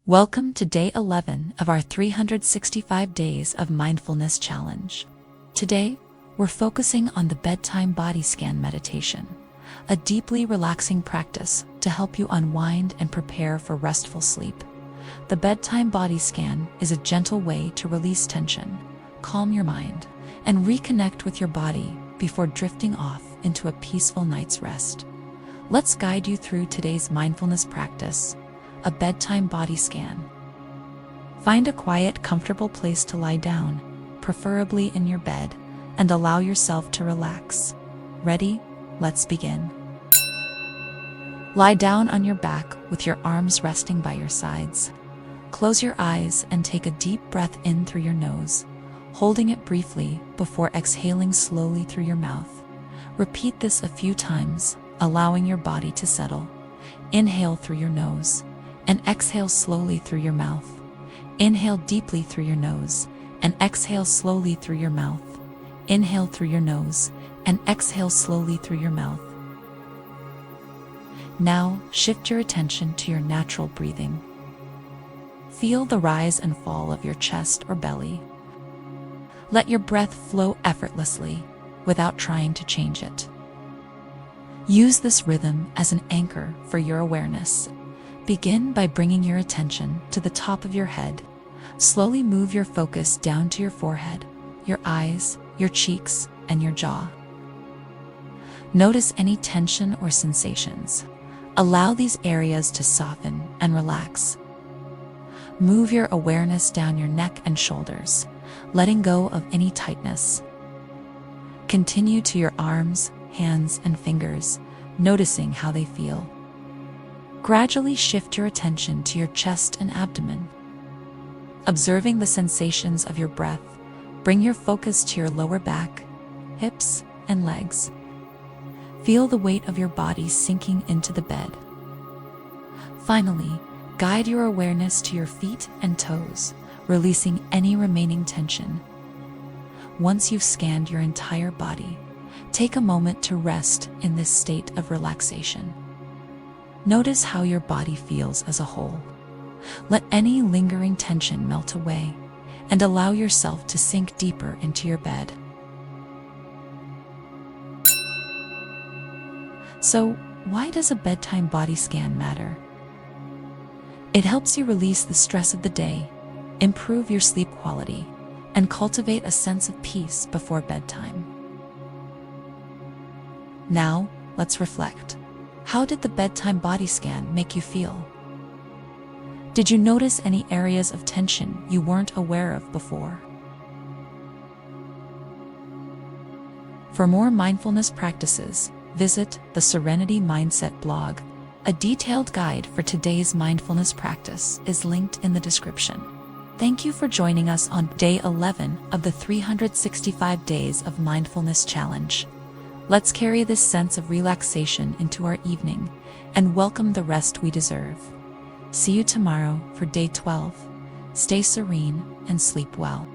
Welcome to day 11 of our 365 Days of Mindfulness Challenge. Today, we're focusing on the Bedtime Body Scan Meditation, a deeply relaxing practice to help you unwind and prepare for restful sleep. The Bedtime Body Scan is a gentle way to release tension, calm your mind, and reconnect with your body before drifting off into a peaceful night's rest. Let's guide you through today's mindfulness practice, a bedtime body scan. Find a quiet, comfortable place to lie down, preferably in your bed, and allow yourself to relax. Ready? Let's begin. Lie down on your back with your arms resting by your sides. Close your eyes and take a deep breath in through your nose, holding it briefly before exhaling slowly through your mouth. Repeat this a few times, allowing your body to settle. Inhale through your nose and exhale slowly through your mouth. Inhale deeply through your nose and exhale slowly through your mouth. Inhale through your nose and exhale slowly through your mouth. Now, shift your attention to your natural breathing. Feel the rise and fall of your chest or belly. Let your breath flow effortlessly without trying to change it. Use this rhythm as an anchor for your awareness. Begin by bringing your attention to the top of your head. Slowly move your focus down to your forehead, your eyes, your cheeks, and your jaw. Notice any tension or sensations. Allow these areas to soften and relax. Move your awareness down your neck and shoulders, letting go of any tightness. Continue to your arms, hands, and fingers, noticing how they feel. Gradually shift your attention to your chest and abdomen. Observing the sensations of your breath, bring your focus to your lower back, hips, and legs. Feel the weight of your body sinking into the bed. Finally, guide your awareness to your feet and toes, releasing any remaining tension. Once you've scanned your entire body, take a moment to rest in this state of relaxation. Notice how your body feels as a whole. Let any lingering tension melt away and allow yourself to sink deeper into your bed. So, why does a bedtime body scan matter? It helps you release the stress of the day, improve your sleep quality, and cultivate a sense of peace before bedtime. Now, let's reflect. How did the bedtime body scan make you feel? Did you notice any areas of tension you weren't aware of before? For more mindfulness practices, visit the Serenity Mindset blog. A detailed guide for today's mindfulness practice is linked in the description. Thank you for joining us on day 11 of the 365 Days of Mindfulness Challenge. Let's carry this sense of relaxation into our evening and welcome the rest we deserve. See you tomorrow for day 12. Stay serene and sleep well.